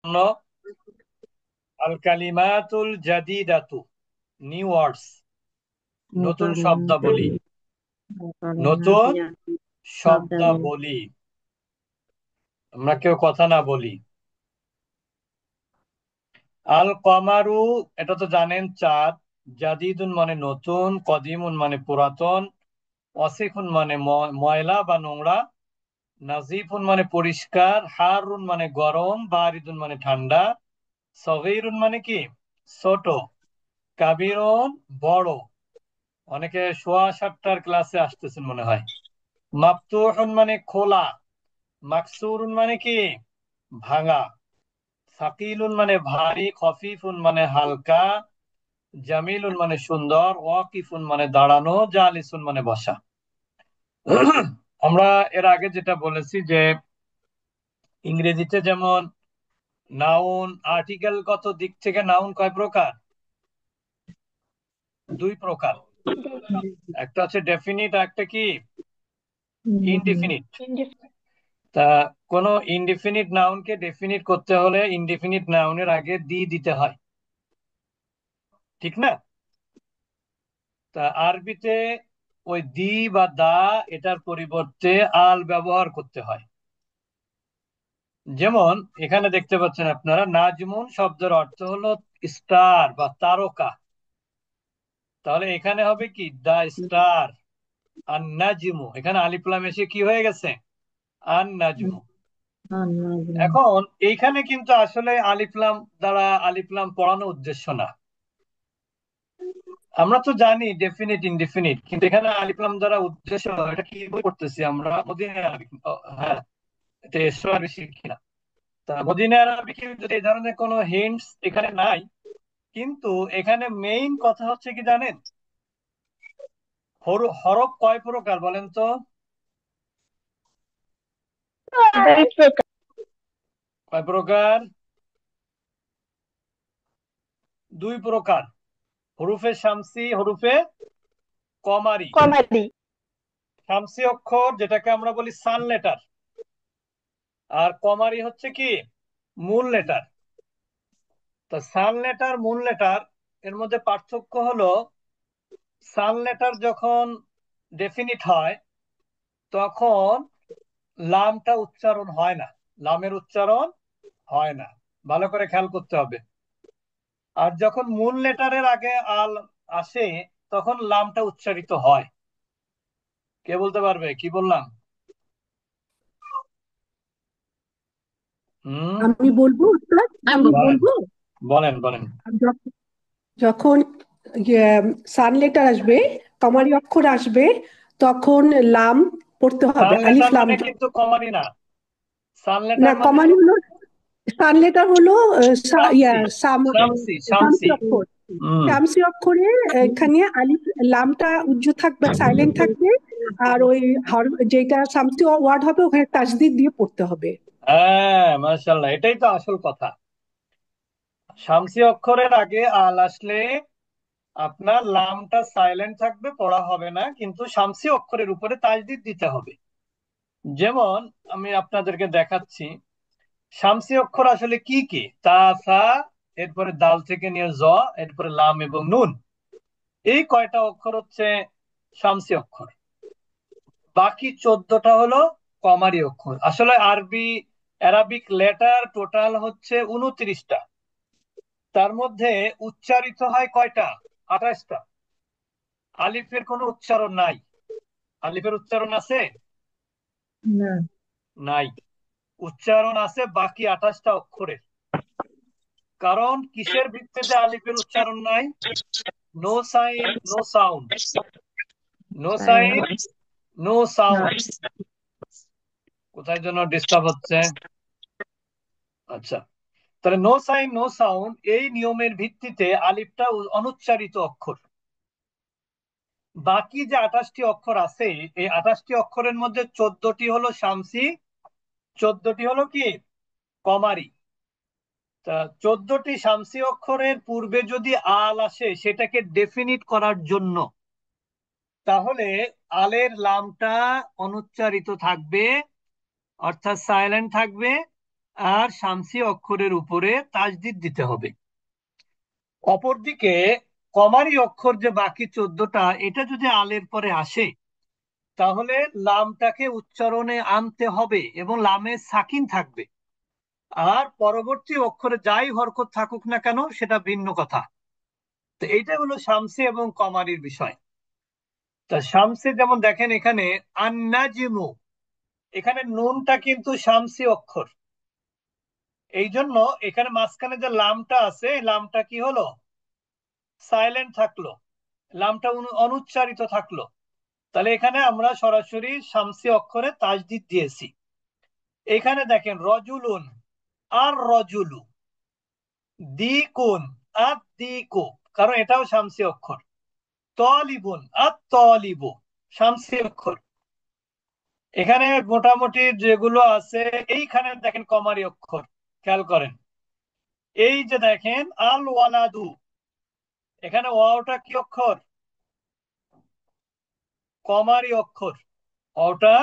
জন্য আল কালিমাতুল জাদিদাতু, new words, নতুন শব্দাবলী, নতুন শব্দাবলী। আমরা কেউ কথা না বলি। আল কমারু, এটা তো জানেন, চাঁদ। জাদিদুন মানে নতুন, কদিমুন মানে পুরাতন, ওয়াসিফুন মানে ময়লা বা নোংরা, নাজিফুন মানে পরিষ্কার, হারুন মানে গরম, বারিদুন মানে ঠান্ডা, সগীরুন মানে কি ছোট, কাবিরুন বড়। অনেকে সোয়া সাতটার ক্লাসে আসতেছেন মনে হয়। মাফতুহুন মানে খোলা, মাকসুরুন মানে কি ভাঙা, সাকিলুন মানে ভারী, খফিফুন মানে হালকা, জামিলুন মানে সুন্দর, ওয়াকিফুন মানে দাঁড়ানো, জালিসুন মানে বসা। আমরা এর আগে যেটা বলেছি যে ইংরেজিতে যেমন নাউন আর্টিকেলগত দিক থেকে নাউন কয় প্রকার? দুই প্রকার। একটা হচ্ছে ডেফিনিট, একটা কি ইনডিফিনিট। তা কোন ইনডিফিনিট নাউনকে ডেফিনিট করতে হলে ইনডিফিনিট নাউনের আগে দি দিতে হয়, ঠিক না? তা আরবিতে ওই দি বা দা এটার পরিবর্তে আল ব্যবহার করতে হয়। যেমন এখানে দেখতে পাচ্ছেন আপনারা, নাজমুন শব্দের অর্থ হলো স্টার বা তারকা। তাহলে এখানে হবে কি দা স্টার। আর নাজমু, এখানে আলিফ লাম এসে কি হয়ে গেছে? আন নাজমু। এখন এইখানে কিন্তু আসলে আলিফ লাম দ্বারা আলিফ লাম পড়ানো উদ্দেশ্য না। আমরা তো জানি ডেফিনিট ইনডিফিনিট, কিন্তু এখানে আলিফ লাম দ্বারা উদ্দেশ্য, এটা কি বই পড়তেছি আমরা? মদিনা আরবি। হ্যাঁ, এটা এসো আরবি শিখি না। তা মদিনা আরবি যদি এই ধরনের কোনো হিন্টস এখানে নাই, কিন্তু এখানে মেইন কথা হচ্ছে কি জানেন, হরফ কয় প্রকার বলেন তো? কয় প্রকার? দুই প্রকার, হরুফে শামসি, হরুফে কমারি। কমাদি। শামসি অক্ষর যেটাকে আমরা বলি সান লেটার, আর কমারি হচ্ছে কি মূল লেটার। তো সান লেটার মূল লেটার এর মধ্যে পার্থক্য হলো, সান লেটার যখন ডেফিনিট হয় তখন লামটা উচ্চারণ হয় না, লামের উচ্চারণ হয় না, ভালো করে খেয়াল করতে হবে। আর যখন মূল লেটারের আগে আল আসে তখন লামটা উচ্চারিত হয়। কে বলতে পারবে কি বললাম? হুম, আমি বলবো উস্তাদ, আমি বলেন বলবো। বলেন বলেন। যখ- যখন সান লেটার আসবে, কমারি অক্ষর আসবে, তখন লাম পড়তে হবে, সান আলিফ লেটার লাম। মানে কিন্তু কমারি না, সান না, লেটার মানে কমারি হলো, সান লেটার হলো শামসি, শামসি শামসি শামসি। অক্ষর। হুম। শামসি অক্ষরে এখানে আলিফ লামটা উজ্জ্ব থাকবে, সাইলেন্ট থাকবে। আর ওই যেটা শামসি ওয়ার্ড হবে ওখানে তাসদিদ দিয়ে পড়তে হবে। হ্যাঁ, মাশাআল্লাহ, এটাই তো আসল কথা। শামসি অক্ষরের আগে আল আসলে আপনার লামটা সাইলেন্ট থাকবে, পড়া হবে না, কিন্তু শামসি অক্ষরের উপরে তাজদিদ দিতে হবে। যেমন আমি আপনাদেরকে দেখাচ্ছি শামসি অক্ষর আসলে কি কি। তা, সা, এরপরে দাল থেকে নিয়ে জ, এরপরে লাম এবং নুন, এই কয়টা অক্ষর হচ্ছে শামসি অক্ষর। বাকি 14টা হলো কমারি অক্ষর। আসলে অ্যারাবিক লেটার টোটাল হচ্ছে 29টা, তার মধ্যে উচ্চারিত হয় কয়টা? 28টা। আলিফের কোনো উচ্চারণ নাই। আলিফের উচ্চারণ আছে? না। নাই। উচ্চারণ আছে বাকি 28টা অক্ষরের। কারণ কিসের ভিত্তিতে আলিফের উচ্চারণ নাই? No sign no sound, no sign no sound. কোথায় যেন ডিস্টার্ব হচ্ছে। আচ্ছা, তাহলে নো সাইন নো সাউন্ড এই নিয়মের ভিত্তিতে আলিফটা অনুচ্চারিত অক্ষর। বাকি যে 28টি অক্ষর আছে, এই 28টি অক্ষরের মধ্যে 14টি হলো শামসি, 14টি হলো কি কমারি। তা 14টি শামসি অক্ষরের পূর্বে যদি আল আসে সেটাকে ডেফিনিট করার জন্য, তাহলে আলের লামটা অনুচ্চারিত থাকবে, অর্থাৎ সাইলেন্ট থাকবে। আর শামসি অক্ষরের উপরে তাজদিদ দিতে হবে। অপরদিকে কমারি অক্ষর যে বাকি 14টা, এটা যদি আলের পরে আসে, তাহলে লামটাকে উচ্চারণে আনতে হবে এবং লামে সাকিন থাকবে। আর পরবর্তী অক্ষরে যাই হরকত থাকুক না কেন সেটা ভিন্ন কথা। তো এইটা হলো শামসি এবং কমারির বিষয়। তা শামসি যেমন দেখেন এখানে আন্নাজিমু, এখানে নুনটা কিন্তু শামসি অক্ষর। এই জন্য এখানে মাঝখানে যে লামটা আছে, এই লামটা কি হলো, সাইলেন্ট থাকলো, লামটা অনুচ্চারিত থাকলো। তাহলে এখানে আমরা সরাসরি শামসি অক্ষরে তাজদিদ দিয়েছি। এখানে দেখেন রজুলুন আর রজুলু, দিকুন আর দিকু, কারণ এটাও শামসি অক্ষর। তলিবুন আর তলিবু, শামসি অক্ষর। এখানে মোটামুটি যেগুলো আছে, এইখানে দেখেন কমারি অক্ষর, খেয়াল করেন। এই যে দেখেন আল ওয়ালাদু, এখানে ওয়াওটা কি অক্ষর, কমারি অক্ষর। ওটা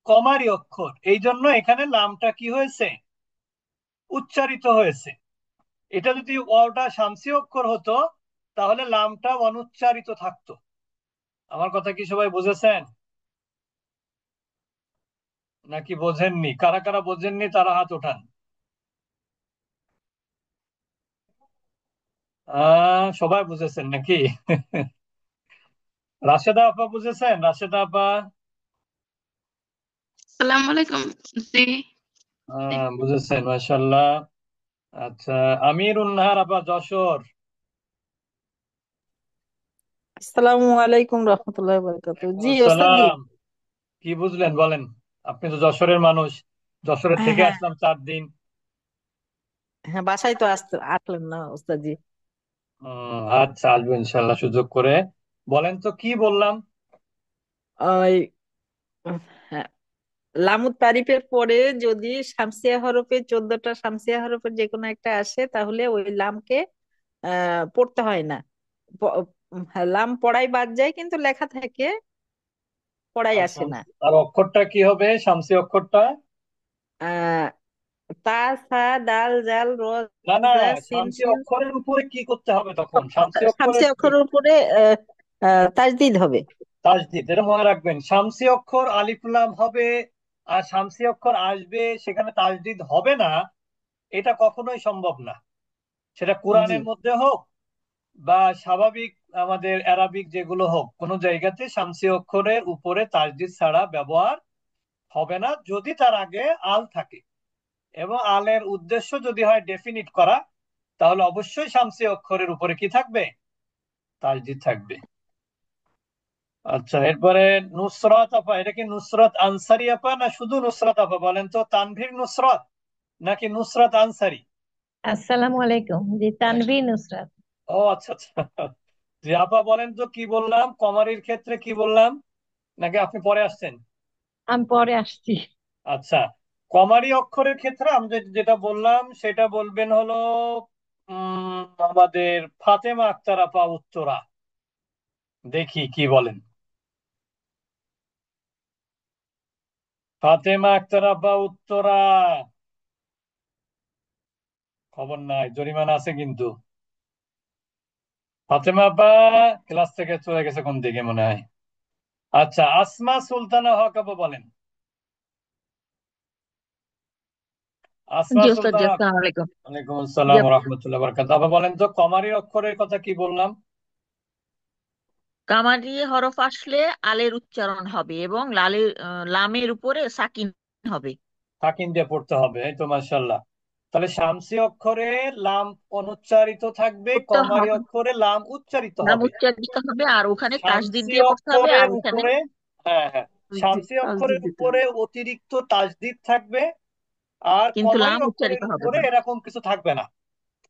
কমারি অক্ষর, এই জন্য এখানে লামটা কি হয়েছে, উচ্চারিত হয়েছে। এটা যদি ওটা শামসি অক্ষর হতো, তাহলে লামটা অনুচ্চারিত থাকতো। আমার কথা কি সবাই বুঝেছেন নাকি বোঝেননি? কারা কারা বোঝেননি তারা হাত ওঠান। সবাই বুঝেছেন নাকি? রাশেদা আপা বুঝেছেন? রাশেদা আপা? আসসালামু আলাইকুম। জি। বুঝেছেন, মাশাআল্লাহ। আচ্ছা, আমির উন্নাহার আপা, যশোর। আসসালামু আলাইকুম রহমতুল্লাহ বারাকাতুহু। জি ওস্তাদ জি। আসসালাম। কি বুঝলেন বলেন? আপনি তো যশোরের মানুষ, যশোরের হ্যাঁ থেকে হ্যাঁ আসলাম 4 দিন। হ্যাঁ, বাসায় তো আসলেন না ওস্তাদ জি। আচ্ছা, আসবো ইনশাল্লাহ সুযোগ করে। বলেন তো কি বললাম? ওই হ্যাঁ, লামুত তারিফের পরে যদি শামসিয়া হরফে 14টা শামসিয়া হরফের যে কোনো একটা আসে তাহলে ওই লামকে পড়তে হয় না। প- হ্যাঁ, লাম পড়াই বাদ যায় কিন্তু লেখা থাকে, পড়াই আর আসে না। আর অক্ষরটা কি হবে, শামসি অক্ষরটা? আহ তা, সা, দাল, জাল, র, না না, জা, সিন, শামসি শিন। অক্ষরের উপরে কি করতে হবে তখন, শামসি শামসি অক্ষরের কি? অক্ষরের উপরে তাজদিদ হবে। তাজদিদ, এটা মনে রাখবেন। শামসি অক্ষর আলিফ লাম হবে, আর শামসি অক্ষর আসবে, সেখানে তাজদিদ হবে না, এটা কখনোই সম্ভব না। সেটা জি কোরআনের মধ্যে হোক বা স্বাভাবিক আমাদের অ্যারাবিক যেগুলো হোক, কোনো জায়গাতে শামসি অক্ষরের উপরে তাজদিদ ছাড়া ব্যবহার হবে না, যদি তার আগে আল থাকে। এবং আলের উদ্দেশ্য যদি হয় ডেফিনিট করা, তাহলে অবশ্যই শামসি অক্ষরের উপরে কি থাকবে, তাজদিদ থাকবে। আচ্ছা, এরপরে নুসরাত আপা, এটা কি নুসরাত আনসারি আপা না শুধু নুসরাত আপা? বলেন তো, তানভীর নুসরাত নাকি নুসরাত আনসারি? আসসালামু আলাইকুম। জি, তানভীর নুসরাত। ও আচ্ছা আচ্ছা। জি আপা, বলেন তো কি বললাম, কমারির ক্ষেত্রে কি বললাম, নাকি আপনি পরে আসছেন? আমি পরে আসছি। আচ্ছা, কমারি অক্ষরের ক্ষেত্রে আমি যেটা বললাম সেটা বলবেন হলো আমাদের ফাতেমা আক্তার আপা, উত্তরা। দেখি কি বলেন। ফাতেমা আক্তার আপা, উত্তরা। খবর নাই, জরিমানা আছে কিন্তু। ফাতেমা আপা ক্লাস থেকে চলে গেছে কোন দিকে মনে হয়। আচ্ছা, আসমা সুলতানা হক আপা বলেন। আসমা জি ওস্তাদ জি, সুলতানা হক। আসসালামু আলাইকুম। ওয়ালাইকুম জি আসসালাম ওয়া আপা। রাহমাতুল্লাহি ওয়া বারাকাতুহু। আপা বলেন তো কমারি অক্ষরের কথা কি বললাম? কামারি হরফ আসলে আলের উচ্চারণ হবে এবং লালের লামের উপরে সাকিন হবে। তাকিন দিয়ে পড়তে হবে, এই তো মাশাআল্লাহ। তাহলে শামসি অক্ষরে লাম অনুচ্চারিত থাকবে, পড়তে কমারি হবে, অক্ষরে লাম উচ্চারিত নাম হবে। উচ্চারিত হবে আর ওখানে তাসদিদ শামসি দিয়ে পড়তে হবে আর অক্ষরের ওখানে উপরে, হ্যাঁ হ্যাঁ, জি শামসি তাজদিদ অক্ষরের দিতে উপরে হবে। অতিরিক্ত তাজদিদ থাকবে। আর কিন্তু কমারি লাম উচ্চারিত অক্ষরের হবে উপরে না। এরকম কিছু থাকবে না।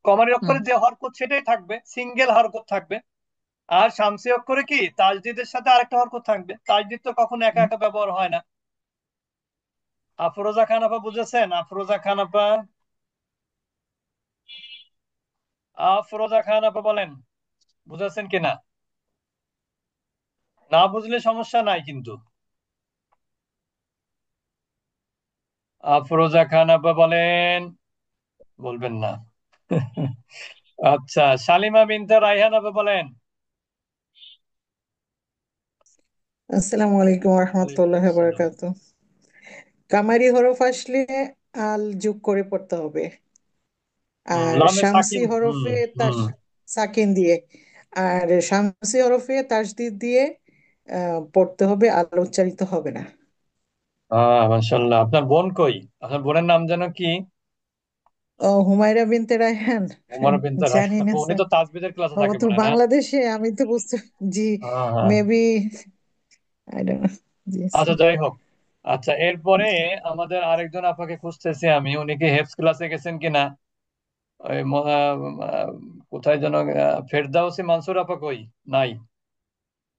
কমারি হুম অক্ষরে যে হরকত সেটাই থাকবে, সিঙ্গেল হরকত থাকবে। আর শামসি অক্ষরে কি তাজদিদের সাথে আরেকটা হরকত থাকবে। তাজদিদ তো কখনো একা হুম। একা ব্যবহার হয় না। আফরোজা খান আপা বুঝেছেন? আফরোজা খান আপা, আফরোজা খান আপা বলেন, বুঝেছেন কিনা? না বুঝলে সমস্যা নাই কিন্তু। আফরোজা খান আপা বলেন। বলবেন না। আচ্ছা, শালিমা বিনতে রায়হান আপা বলেন। আসসালামু আলাইকুম ওয়ালাইকুম রহমতুল্লাহ আসসালাম। বারাকাতু। কামারি হরফ আসলে আল যোগ করে পড়তে হবে, আর লামে শামসি সাকিন। হরফে তাস সাকিন দিয়ে, আর শামসি হরফে তাসদিদ দিয়ে পড়তে হবে, আল উচ্চারিত হবে না। মাশাআল্লাহ। আপনার বোন কই? আপনার বোনের নাম যেন কি? ও, হুমায়রা বিনতে রায়হান। ওমর বিনতে জানি রায়হান। না উনি স্যার, তো তাজবিদের ক্লাসে ও থাকে তো মনে হয়, না? বাংলাদেশে, আমি তো বুঝতে, জি, হ্যাঁ, হ্যাঁ। Maybe, I don't know. জি আচ্ছা, স্যার। যাই হোক। আচ্ছা, এরপরে আমাদের আরেকজন আপাকে খুঁজতেছি আমি, উনি কি হেফজ ক্লাসে গেছেন কিনা। ওই কোথায় যেন, ফেরদাউসি মানসুর আপা কই? নাই।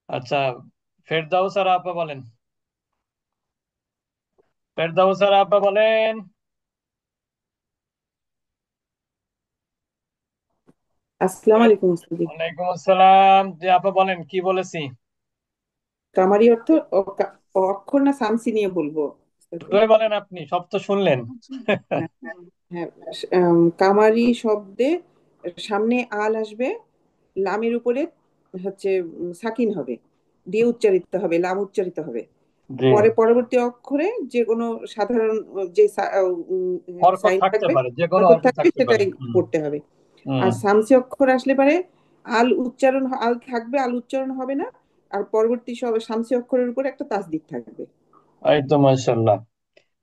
আচ্ছা, ফেরদাউস আর আপা বলেন। ফেরদাউস আর আপা বলেন। আসসালামু আলাইকুম ওস্তাদ। ওয়ালাইকুম আসসালাম। যে আপা বলেন, কি বলেছি? কামারি অর্থ অক্ষর না সামসি নিয়ে বলবো ওস্তাদ? দুটোই বলেন, আপনি সব তো শুনলেন। হ্যাঁ, হ্যাঁ, কামারি শব্দে সামনে আল আসবে, লামের উপরে হচ্ছে সাকিন হবে, দিয়ে উচ্চারিত হবে, লাম উচ্চারিত হবে। জি। পরে পরবর্তী অক্ষরে যে কোনো সাধারণ যে হরকত সাইন থাকতে থাকবে, পারে, যে কোনো হরকত হরকত থাকবে, থাকতে পারে। সেটাই পড়তে হবে। হুম। আর সামসি অক্ষর আসলে পারে আল থাকবে, আল উচ্চারণ হবে না। আর পরবর্তী সব সামসি অক্ষরের উপরে একটা তাসদিদ থাকবে। এই তো মাশাআল্লাহ।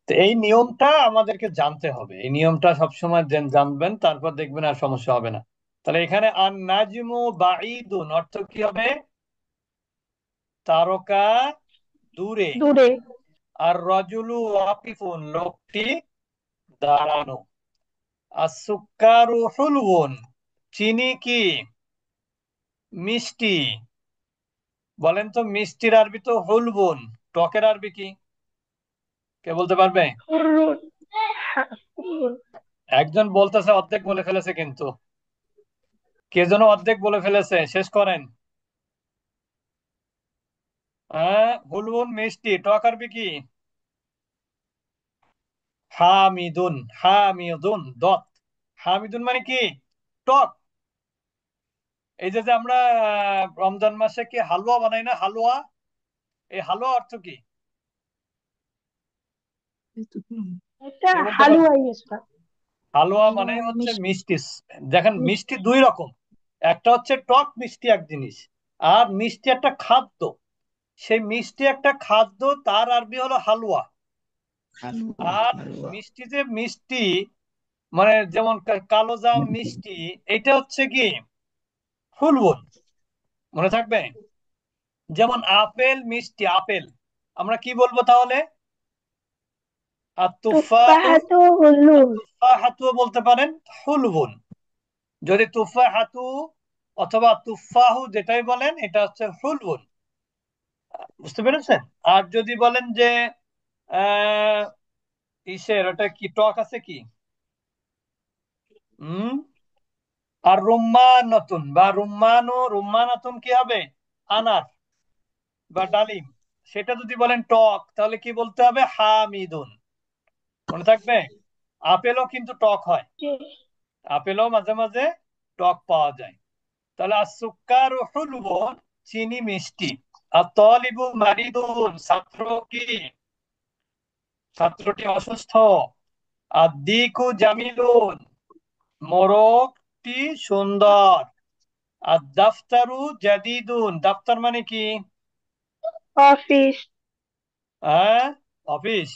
তো এই নিয়মটা আমাদেরকে জানতে হবে, এই নিয়মটা সবসময় জানবেন, তারপর দেখবেন আর সমস্যা হবে না। তাহলে এখানে আন নাজমু বাঈদুন অর্থ কি হবে? তারকা দূরে। দূরে। আর রজুলু ওয়াকিফুন লোকটি দাঁড়ানো। আর সুক্কারু হুলউন চিনি কি? মিষ্টি। বলেন তো, মিষ্টির আরবি তো হুলবুন, টকের আরবি কি? কে বলতে পারবে? হুররুন। হুররুন। একজন বলতেছে, অর্ধেক বলে ফেলেছে কিন্তু। কে যেন অর্ধেক বলে ফেলেছে, শেষ করেন। হ্যাঁ, হুলবুন মিষ্টি, টক আরবি কি? হামিদুন। হামিদুন দত। হামিদুন মানে কি? টক। এই যে যে আমরা রমজান মাসে কি হালুয়া বানাই না, হালুয়া? এই হালুয়া অর্থ কি? এটা কে বলতে পারবে? হালুয়াই উস্তাদ। হালুয়া মানে হালুয়া হচ্ছে মিষ্টি। মিষ্টি। দেখেন, মিষ্টি। মিষ্টি দুই রকম। একটা হচ্ছে টক মিষ্টি এক জিনিস, আর মিষ্টি একটা খাদ্য। সেই মিষ্টি একটা খাদ্য, তার আরবি হলো হালুয়া। হালুয়া, আর হালুয়া। মিষ্টি যে মিষ্টি, মানে যেমন কালো জাম মিষ্টি, এটা হচ্ছে কি? ফুলবন। মনে থাকবে। যেমন আপেল মিষ্টি, আপেল আমরা কি বলবো তাহলে? আর তুফাহু। তুফাহাতু হুল্লুন। তুফাহাতু বলতে পারেন, হুলবুন। যদি তুফাহাতু অথবা তুফাহু যেটাই বলেন, এটা হচ্ছে হুলবুন। বুঝতে পেরেছেন? আর যদি বলেন যে আহ ইসের ওটা কি, টক আছে কি? হুম। আর রুম্মান নতুন বা রুম্মানো, রুম্মান নতুন কি হবে? আনার বা ডালিম। সেটা যদি বলেন টক, তাহলে কি বলতে হবে? হামিদুন। মনে থাকবে। আপেলও কিন্তু টক হয়। জি। আপেলও মাঝে মাঝে টক পাওয়া যায়। তাহলে আর সুক্কার হুলবুন চিনি মিষ্টি। আর তলিবু মারিদুন ছাত্র কি? ছাত্রটি অসুস্থ। আর দিকু জামিলুন মোড়কটি সুন্দর। আর দাফতারু জাদিদুন দাফতার মানে কি? অফিস। হ্যাঁ, অফিস।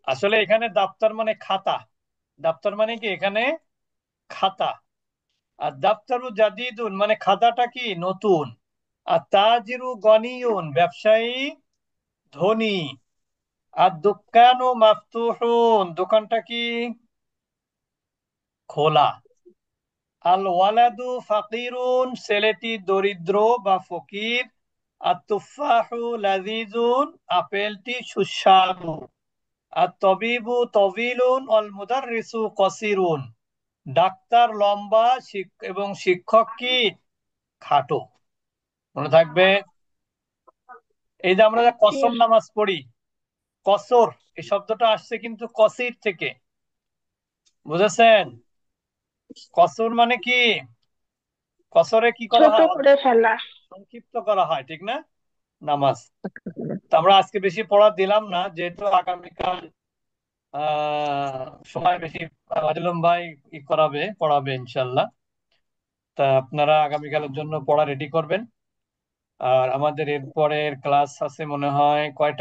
আসলে এখানে দাফতার মানে খাতা। দাফতার মানে কি এখানে? খাতা। আর দাফতারু জাদিদুন মানে খাতাটা কি? নতুন। আর তাজিরু গনিয়ুন ব্যবসায়ী ধনী। আর দোকানু মাফতুহুন দোকানটা কি? খোলা। আল ওয়ালাদু ফাকিরুন ছেলেটি দরিদ্র বা ফকির। আর তুফাহু লাযিজুন আপেলটি সুস্বাদু। আর তবিবু তবিলুন অল মুদাররিসু কসিরুন ডাক্তার লম্বা, এবং শিক্ষক কি? খাটো। মনে থাকবে। এই যে আমরা যে জি। কসম নামাজ পড়ি, কসর, এই শব্দটা আসছে কিন্তু কসির থেকে, বুঝেছেন? কসর মানে কি? কসরে কি করা ছোট হয়? করে ফেলা। সংক্ষিপ্ত করা হয়, ঠিক না? নামাজ। তো আমরা আজকে বেশি পড়া দিলাম না, যেহেতু আগামীকাল সময় বেশি আজিলম ভাই পড়াবে ইনশাল্লাহ। তা আপনারা আগামীকালের জন্য পড়া রেডি করবেন। আর আমাদের এরপরের ক্লাস আছে মনে হয় কয়টা?